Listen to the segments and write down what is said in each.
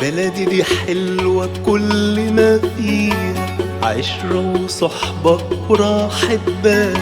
بلدي دي حلوة بكل ما فيها، عشرة وصحبة وراحة بال.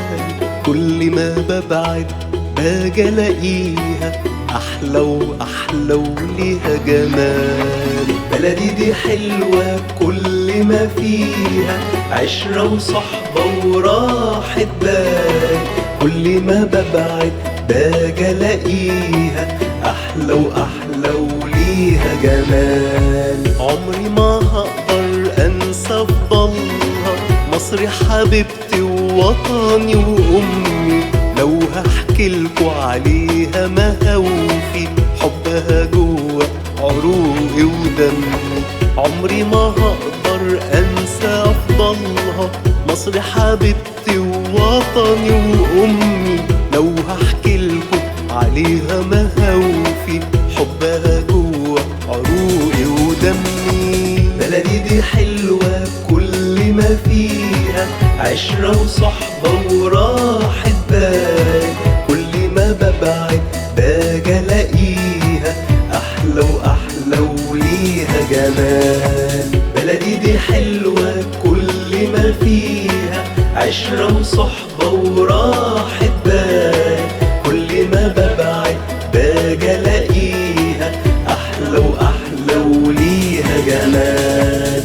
كل ما ببعد باجي الاقيها احلى واحلى وليها جمال. بلدي دي حلوة بكل ما فيها، عشرة وصحبة وراحة بال. كل ما ببعد باجي الاقيها احلى واحلى وليها جمال. عمري ما هقدر انسى فضلها، مصر حبيبتي ووطني وامي. لو هحكي لكوا عليها ما هوفي، حبها جوه عروقي ودمي. عمري ما هقدر انسى افضلها، مصر حبيبتي ووطني وامي. لو هحكي لكوا عليها ما هوفي، حبها جوه عروقي ودمي. بلدي دي حلوة بكل ما فيها، عشرة وصحبة وراحة بال. كل ما ببعد باجي الاقيها احلى واحلى وليها جمال. بلدي دي حلوة بكل ما فيها، عشرة وصحبة وراحة بال. كل ما ببعد باجي الاقيها احلى واحلى وليها جمال.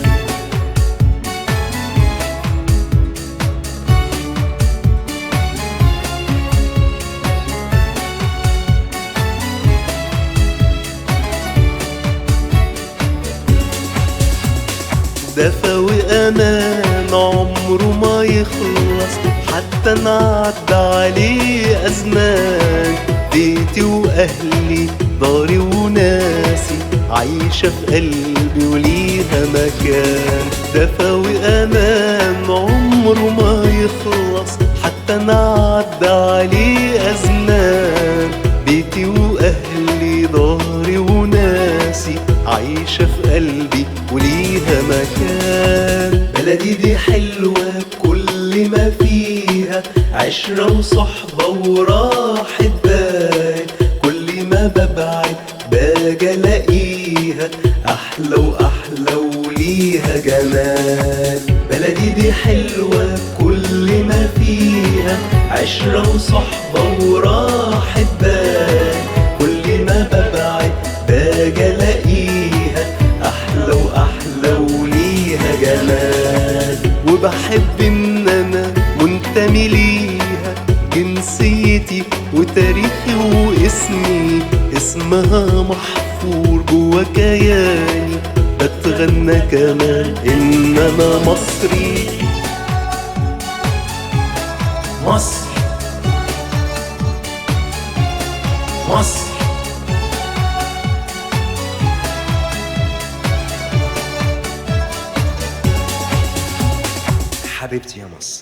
دفا وأمان عمره ما يخلص، حتى نعدى عليه أزمان. بيتي وأهلي داري وناسي، عايشة في قلبي وليها مكان. دفا وأمان عمره ما يخلص، حتى نعدى عليه أزمان. بيتي وأهلي داري وناسي، عايشة في قلبي وليها مكان. بلدي دي حلوة بكل ما فيها، عشرة وصحبة وراحة بال. كل ما ببعد باجي الاقيها احلى واحلى وليها جمال. بلدي دي حلوة بكل ما فيها، عشرة وصحبة وراحة بال. كل ما ببعد باجي الاقيها احلى واحلى وليها جمال. وبحب ان انا منتمي ليها، جنسيتي وتاريخي واسمي. اسمها محفور جوا كياني، بتغنى كمان ان انا مصري. مصر مصر حبيبتي يا مصر.